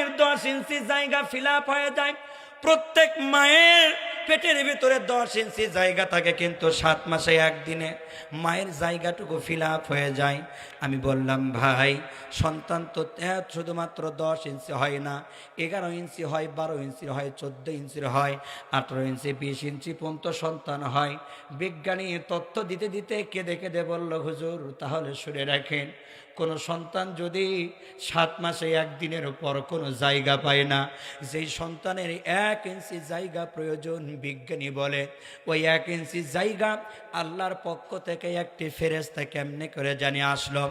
সন্তানের 10 ইঞ্চি জায়গা fill up হয়ে যায়। প্রত্যেক মায়ের পেটের ভিতরে 10 ইঞ্চি জায়গা থাকে, কিন্তু 7 মাসে একদিনে মায়ের জায়গাটুকু ফিল আপ হয়ে যায়। আমি বললাম, ভাই সন্তান তো শুধুমাত্র 10 ইঞ্চি হয় না, 11 ইঞ্চি হয়, 12 ইঞ্চির হয়, 14 ইঞ্চির হয়, 18 ইঞ্চি, 20 ইঞ্চি পর্যন্ত সন্তান হয়। বিজ্ঞানী তথ্য দিতে দিতে কেঁদে কেঁদে বলল, হুজুর তাহলে শুনে রাখেন, কোনো সন্তান যদি 7 মাসে একদিনের পর কোনো জায়গা পায় না, যেই সন্তানের 1 ইঞ্চি জায়গা প্রয়োজন, বিজ্ঞানী বলে ওই 1 ইঞ্চি জায়গা আল্লাহর পক্ষ থেকে একটি ফেরেশতা কেমনে করে জানি আসলো।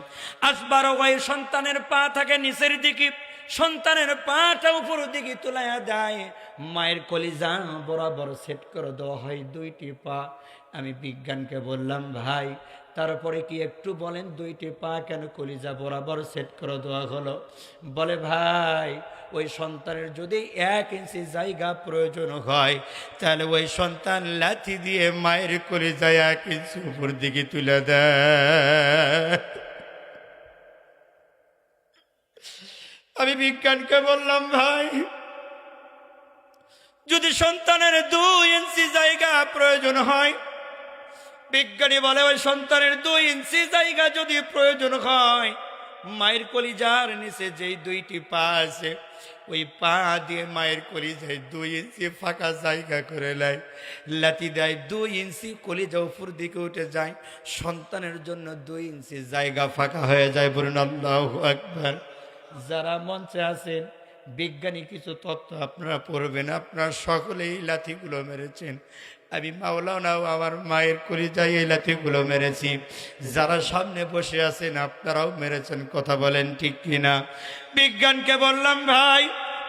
আসবার ওই সন্তানের পা থাকে নিচের দিকে, সন্তানের পাটা উপর দিকে তুলাইয়া দেয়, মায়ের কলিজা বরাবর সেট করে দেওয়া হয় 2টি পা। আমি বিজ্ঞানকে বললাম, ভাই তারপরে কি একটু বলেন 2টি পা কেন কলিজা বরাবর সেট করে দেওয়া হলো? বলে, ভাই ওই সন্তানের যদি 1 ইঞ্চি জায়গা প্রয়োজন হয়, তাহলে ওই সন্তান লাথি দিয়ে মায়ের কলিজায় 1 ইঞ্চি উপর দিকে তুলে দেয়। আমি বিজ্ঞানকে বললাম, ভাই যদি সন্তানের 2 ইঞ্চি জায়গা প্রয়োজন হয়, বিজ্ঞানী বলে ওই সন্তানের 2 ইঞ্চি জায়গা যদি প্রয়োজন হয়, মায়ের কলিজার নিচে যেই 2টি পা আছে, ওই পা দিয়ে মায়ের কলিজায় 2 ইঞ্চি ফাঁকা জায়গা করে নেয়, লাথি দেয়, 2 ইঞ্চি কলিজা উপর দিকে উঠে যায়, সন্তানের জন্য 2 ইঞ্চি জায়গা ফাঁকা হয়ে যায়। বলুন আল্লাহু আকবার। যারা মঞ্চে আছেন, বিজ্ঞানী কিছু তথ্য আপনারা পড়বেন, আপনারা সকলেই লাথিগুলো মেরেছেন। আমি মাওলানাও আমার মায়ের কলিজায় এই লাথিগুলো মেরেছি। যারা সামনে বসে আছেন আপনারাও মেরেছেন, কথা বলেন ঠিক কিনা? বিজ্ঞানকে বললাম, ভাই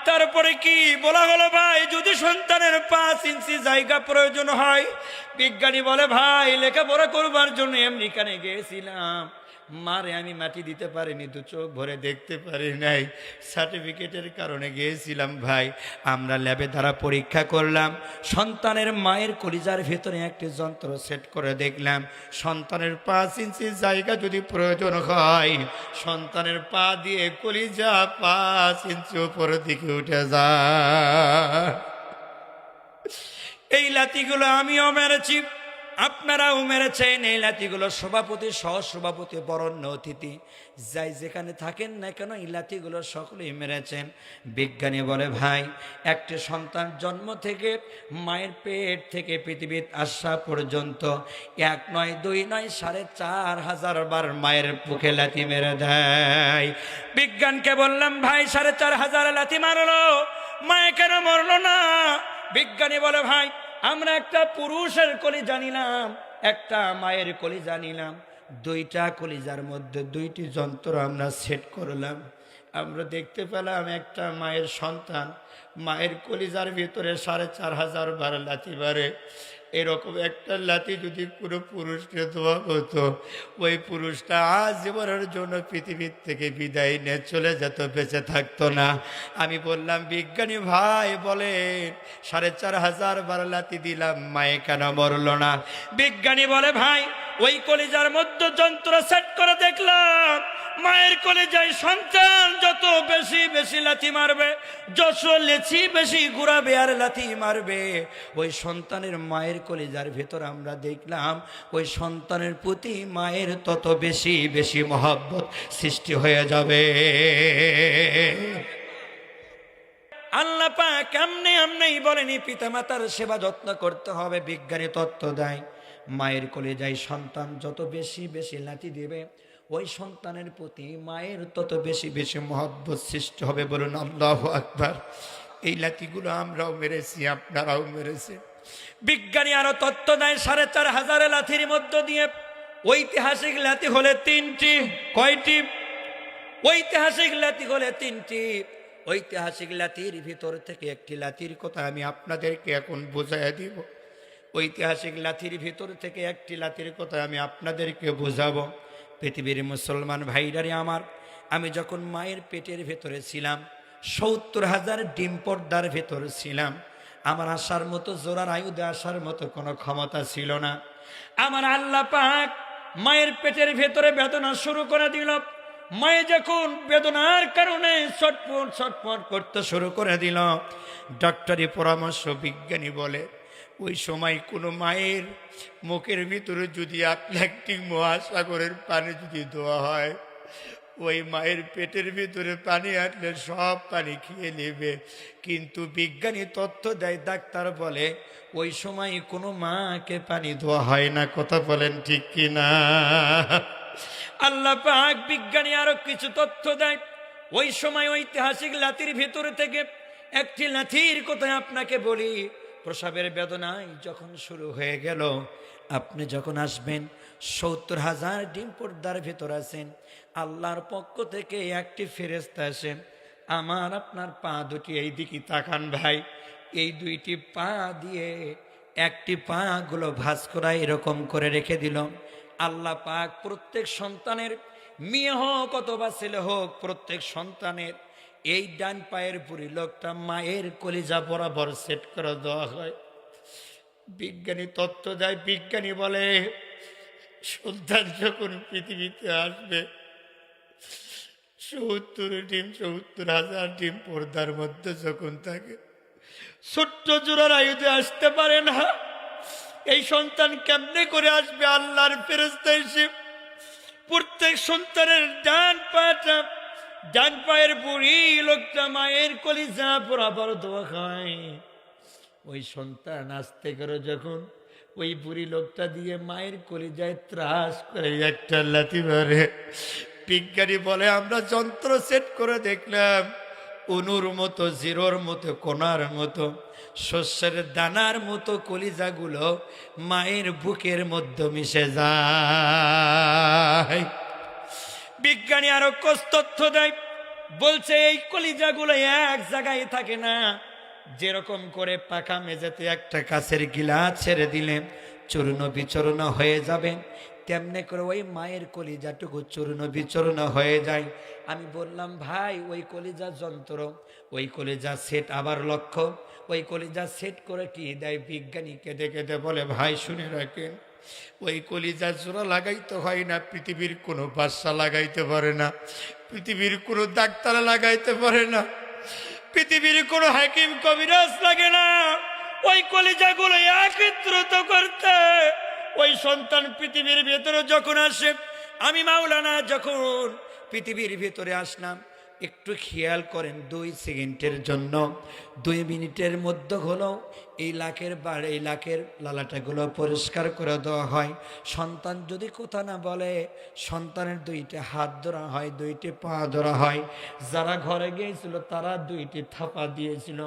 তারপরে কি বলা হলো? ভাই যদি সন্তানের 5 ইঞ্চি জায়গা প্রয়োজন হয়, বিজ্ঞানী বলে, ভাই লেখাপড়া করবার জন্য আমেরিকানে গিয়েছিলাম, মারে আমি মাটি দিতে পারিনি, 2 চোখ ভরে দেখতে পারি নাই, সার্টিফিকেটের কারণে গিয়েছিলাম। ভাই আমরা ল্যাবে দ্বারা পরীক্ষা করলাম, সন্তানের মায়ের কলিজার ভেতরে একটি যন্ত্র সেট করে দেখলাম, সন্তানের 5 ইঞ্চি জায়গা যদি প্রয়োজন হয়, সন্তানের পা দিয়ে কলিজা 5 ইঞ্চি উপরের দিকে উঠে যায়। এই লাথিগুলো আমিও মেরেছি, আপনারাও মেরেছেন। এই লাথিগুলো সভাপতি, সহ সভাপতি, বরণ্য অতিথি যাই যেখানে থাকেন না কেন, এই লাথিগুলো সকলেই মেরেছেন। বিজ্ঞানী বলে, ভাই একটি সন্তান জন্ম থেকে মায়ের পেট থেকে পৃথিবীতে আসা পর্যন্ত 1 নয় 2 নয় 4,500 বার মায়ের বুকে লাথি মেরে দেয়। বিজ্ঞানকে বললাম, ভাই 4,500 লাথি মারলো, মায়ে কেন মরলো না? বিজ্ঞানী বলে, ভাই আমরা একটা পুরুষের কলিজা নিলাম, একটা মায়ের কলিজা নিলাম, 2টা কলিজার মধ্যে 2টি যন্ত্র আমরা সেট করলাম। আমরা দেখতে পেলাম একটা মায়ের সন্তান মায়ের কলিজার ভিতরে 4,500 বার লাথি মারে। এরকম একটা লাথি যদি কোনো পুরুষকে দেওয়া হতো, ওই পুরুষটা আজীবনের জন্য পৃথিবীর থেকে বিদায় নিয়ে চলে যেত, বেঁচে থাকতো না। আমি বললাম, বিজ্ঞানী ভাই বলেন 4,500 বার লাথি দিলাম, মায়ে কেন মরল না? বিজ্ঞানী বলে, ভাই ওই কলিজার মধ্যে যন্ত্র সেট করে দেখলাম, মায়ের কলিজায় সন্তান যত বেশি বেশি লাথি মারবে, যত লেছি বেশি ঘুরাবে আর লাথি মারবে, ওই সন্তানের মায়ের কলিজার ভেতর আমরা দেখলাম ওই সন্তানের প্রতি মায়ের তত বেশি বেশি মহব্বত সৃষ্টি হয়ে যাবে। আল্লাহ পাক কেমনে আমনেই বলেনি পিতামাতার সেবা যত্ন করতে হবে। বিজ্ঞানী তত্ত্ব দেয়, মায়ের কলিজায় সন্তান যত বেশি বেশি লাথি দেবে, ওই সন্তানের প্রতি মায়ের তত বেশি বেশি মহব্বত সৃষ্টি হবে। বলুন আল্লাহু আকবার। এই লাথিগুলো আমরাও মেরেছি, আপনারাও মেরেছে। বিজ্ঞানী আরো তত্ত্ব দেয়, 4,500 লাথির মধ্য দিয়ে ঐতিহাসিক লাথি হলে 3টি। কয়টি? ঐতিহাসিক লাথি হলে 3টি। ঐতিহাসিক লাথির ভিতর থেকে একটি লাথির কথা আমি আপনাদেরকে এখন বোঝাইয়া দিব। ঐতিহাসিক লাথির ভিতর থেকে একটি লাথির কথা আমি আপনাদেরকে বোঝাবো। পৃথিবীর মুসলমান ভাইরারে আমার, আমি যখন মায়ের পেটের ভেতরে ছিলাম, 70,000 ডিম পর্দার ভেতরে ছিলাম, আমার আসার মতো জোরার আয়ুধে আসার মতো কোনো ক্ষমতা ছিল না। আমার আল্লাহ পাক মায়ের পেটের ভেতরে বেদনা শুরু করে দিল। মায়ে যখন বেদনার কারণে ছটফট ছটফট করতে শুরু করে দিল, ডাক্তারি পরামর্শ, বিজ্ঞানী বলে ওই সময় কোনো মায়ের মুখের ভিতরে যদি আটলান্টিক মহাসাগরের পানি যদি দেওয়া হয়, ওই মায়ের পেটের ভিতরে পানি আসলে সব পানি খেয়ে নেবে। কিন্তু বিজ্ঞানী তথ্য দেয়, ডাক্তার বলে ওই সময় কোনো মাকে পানি দেওয়া হয় না। কথা বলেন ঠিক কিনা? আল্লাহ পাক বিজ্ঞানী আরো কিছু তথ্য দেয়। ওই সময় ঐতিহাসিক লাঠির ভিতরে থেকে একটি লাঠির কথা আপনাকে বলি। প্রসবের বেদনায় যখন শুরু হয়ে গেল, আপনি যখন আসবেন ৭০,০০০ ডিম পর্দার ভিতর আছেন, আল্লাহর পক্ষ থেকে একটি ফেরেশতা আসেন, আমার আপনার পা দুটি এই দিকে তাকান ভাই, এই দুইটি পা দিয়ে একটি পা গুলো ভাঁজ করা এরকম করে রেখে দিল। আল্লাহ পাক প্রত্যেক সন্তানের, মেয়ে হোক অথবা ছেলে হোক, প্রত্যেক সন্তানের এই ডান পায়ের পুরি লোকটা মায়ের কলিজা বরাবর সেট করে দেওয়া হয়। বিজ্ঞানী তত্ত্ব দেয়, বিজ্ঞানী বলে সন্তান যখন পৃথিবীতে আসবে ৭০,০০০ ডিম পর্দার মধ্যে যখন থাকে, ছোট্ট জোড়ার আয়ুধে আসতে পারে না। এই সন্তান কেমনে করে আসবে? আল্লাহর ফেরেশতা এসে প্রত্যেক সন্তানের ডান পায়ের বুড়ি লোকটা মায়ের কলিজা বরাবর দোয়া খায়। ওই সন্তান আসতে করে যখন ওই বুড়ি লোকটা দিয়ে মায়ের কলিজায় ত্রাস করে একটা লাথি মারে। বিজ্ঞানী বলে আমরা যন্ত্র সেট করে দেখলাম, অনুর মতো, জিরোর মতো, কোনার মতো, শস্যের দানার মতো কলিজাগুলো মায়ের বুকের মধ্যে মিশে যায়। বিজ্ঞানী আরো তথ্য দেয়, বলছে এই কলিজাগুলো এক জায়গায় থাকে না। যেরকম করে পাকা মেঝেতে একটা কাছের গিলাস ছেড়ে দিলে চূর্ণ বিচূর্ণ হয়ে যাবে, তেমনি করে ওই মায়ের কলিজাটুকু চূর্ণ বিচূর্ণ হয়ে যায়। আমি বললাম ভাই, ওই কলিজা যন্ত্র, ওই কলিজা সেট আবার লক্ষ্য, ওই কলিজা সেট করে কি দেয়? বিজ্ঞানী কেঁদে কেঁদে বলে ভাই শুনে রাখেন, ওই কলিজা জোড়া লাগাইতে হয় না, পৃথিবীর কোনো বাদশা লাগাইতে পারে না, পৃথিবীর কোনো ডাক্তার লাগাইতে পারে না, পৃথিবীর কোনো হাকিম কবিরাজ লাগে না। ওই কলিজাগুলো একত্রিত করতে ওই সন্তান পৃথিবীর ভেতরে যখন আসে, আমি মাওলানা যখন পৃথিবীর ভেতরে আসলাম, একটু খেয়াল করেন 2 সেকেন্ডের জন্য, 2 মিনিটের মধ্যে হলো এই লাখের লালাটাগুলো পরিষ্কার করে দেওয়া হয়। সন্তান যদি কথা না বলে, সন্তানের 2টি হাত ধরা হয়, 2টি পা ধরা হয়। যারা ঘরে গিয়েছিল তারা 2টি থাপা দিয়েছিল।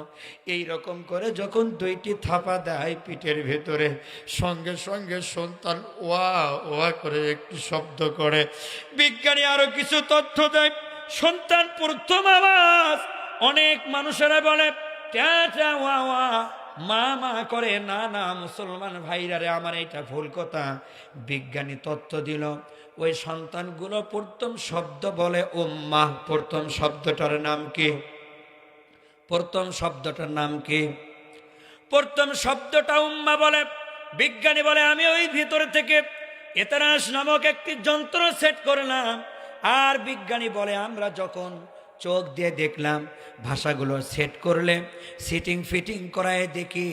এই রকম করে যখন 2টি থাপা দেয় পিঠের ভেতরে, সঙ্গে সঙ্গে সন্তান ওয়া ওয়া করে একটি শব্দ করে। বিজ্ঞানী আরো কিছু তথ্য দেয়, সন্তান প্রথম আওয়াজ অনেক মানুষেরা বলে ট্যা ট্যা ওয়া ওয়া, মা মা করে। না না মুসলমান ভাইরা রে, আমার এটা ভুল কথা। বিজ্ঞানী তথ্য দিল, ওই সন্তানগুলো প্রথম শব্দ বলে উম্মা। প্রথম শব্দটার নাম কি? প্রথম শব্দটার নাম কি? প্রথম শব্দটা উম্মা বলে। বিজ্ঞানী বলে আমি ওই ভিতর থেকে এতারাস নামক একটি যন্ত্র সেট করলাম। আর বিজ্ঞানী বলে আমরা যখন চোখ দিয়ে দেখলাম, ভাষাগুলো সেট করলে, সিটিং ফিটিং করায় দেখি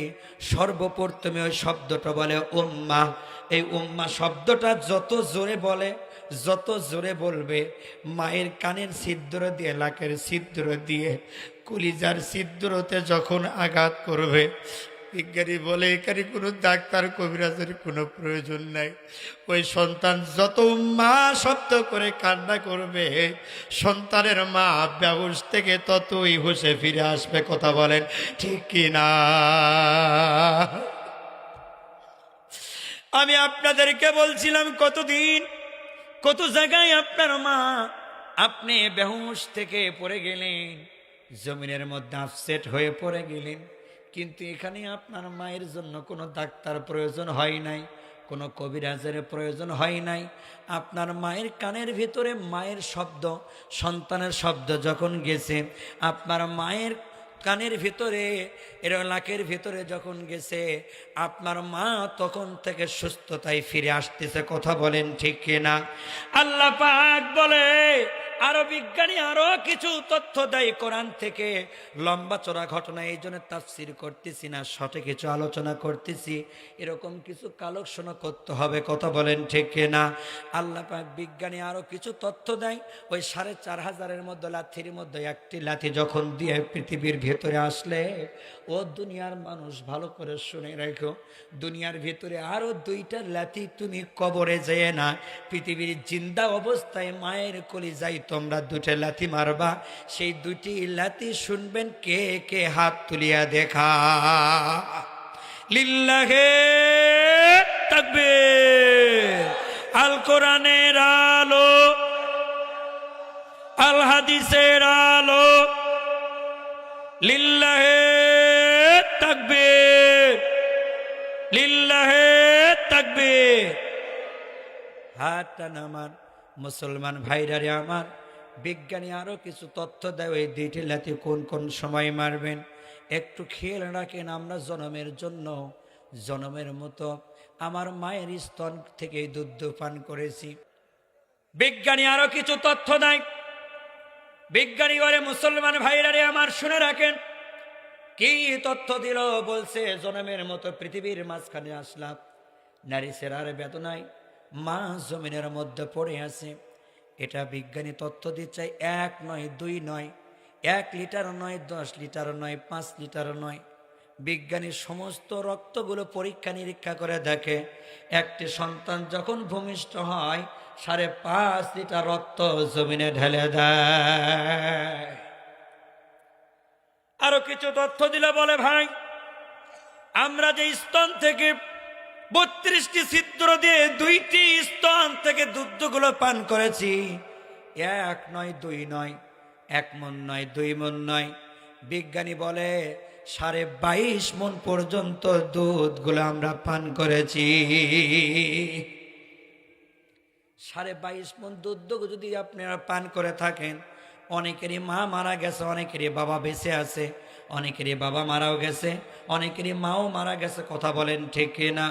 সর্বপ্রথমে ওই শব্দটা বলে উম্মা। এই উম্মা শব্দটা যত জোরে বলে, যত জোরে বলবে, মায়ের কানের ছিদ্র দিয়ে, লাকের ছিদ্র দিয়ে, কলিজার ছিদ্রতে যখন আঘাত করবে, বিজ্ঞানী বলে এখানে কোনো ডাক্তার কবিরাজের কোনো প্রয়োজন নাই। ওই সন্তান যত মা শব্দ করে কান্না করবে, সন্তানের মা ব্যবস থেকে ততই হুঁশে ফিরে আসবে। কথা বলেন ঠিক কিনা? আমি আপনাদেরকে বলছিলাম কতদিন কত জায়গায় আপনার মা, আপনি বেহুশ থেকে পড়ে গেলেন, জমিনের মধ্যে আপসেট হয়ে পড়ে গেলেন, কিন্তু এখানে আপনার মায়ের জন্য কোনো ডাক্তার প্রয়োজন হয় নাই, কোনো কবিরাজের প্রয়োজন হয় নাই। আপনার মায়ের কানের ভিতরে মায়ের শব্দ, সন্তানের শব্দ যখন গেছে, আপনার মায়ের কানের ভিতরে, এর লাকের ভিতরে যখন গেছে, আপনার মা তখন থেকে সুস্থতায় ফিরে আসতেছে। কথা বলেন ঠিক কিনা? আল্লাহ পাক বলে আরো বিজ্ঞানী আরো কিছু তথ্য দেয় কোরআন থেকে, লম্বা চড়া ঘটনা, এই জন্য তাফসীর করতেছি না, শর্টে কিছু আলোচনা করতেছি। এরকম কিছু কালেকশন করতে হবে, কথা বলেন ঠিক না? আল্লাহ পাক বিজ্ঞানী আরো কিছু তথ্য দেয়, ওই 4500 মধ্যে লাথির মধ্যে একটি লাথি যখন দিয়ে পৃথিবীর ভেতরে আসলে, ও দুনিয়ার মানুষ ভালো করে শুনে রাখো, দুনিয়ার ভেতরে আরো 2টা লাথি তুমি কবরে যেয়ে না, পৃথিবীর জিন্দা অবস্থায় মায়ের কলিজায় তোমরা 2টা লাথি মারবা। সেই 2টি লাথি শুনবেন কে কে? হাত তুলিয়া দেখা। লিল্লাহে তাকবীর। আল কোরআনের আলো, আল হাদিসের আলো, লিল্লাহে তাকবীর, লিল্লাহে তাকবীর। হাতটা আমার মুসলমান ভাইরারে আমার, বিজ্ঞানী আরো কিছু তথ্য দেয়, ওই 2টি লাথি কোন কোন সময় মারবেন একটু খেয়াল রাখেন। আমরা জনমের জন্য জনমের মতো আমার মায়ের স্তন থেকে দুধ পান করেছি। বিজ্ঞানী আরো কিছু তথ্য দেয়, বিজ্ঞানী করে মুসলমান ভাইরারে আমার শুনে রাখেন। কি তথ্য দিল? বলছে জনমের মতো পৃথিবীর মাঝখানে আসলাম, নারী সেরার বেদনায় মা জমিনের মধ্যে পড়ে আছে। এটা বিজ্ঞানী তথ্য দিচ্ছে। 1 নয় 2 নয়, 1 লিটার নয়, 10 লিটার নয়, 5 লিটার নয়। বিজ্ঞানী সমস্ত রক্তগুলো পরীক্ষা নিরীক্ষা করে দেখে, একটি সন্তান যখন ভূমিষ্ঠ হয় 5.5 লিটার রক্ত জমিনে ঢেলে দেয়। আরো কিছু তথ্য দিলে বলে, ভাই আমরা যে স্তন থেকে 32টি ছিদ্র দিয়ে 2টি স্তন থেকে দুধগুলো পান করেছি, 1 নয় 2 নয়, 1 মণ নয় 2 মণ নয়। বিজ্ঞানী বলে 22.5 মণ পর্যন্ত দুধগুলো আমরা পান করেছি। 22.5 মণ দুধ যদি আপনারা পান করে থাকেন, অনেকেরই মা মারা গেছে, অনেকেরই বাবা বেঁচে আছে, অনেকেরই বাবা মারাও গেছে, অনেকেরই মাও মারা গেছে, কথা বলেন ঠিক না?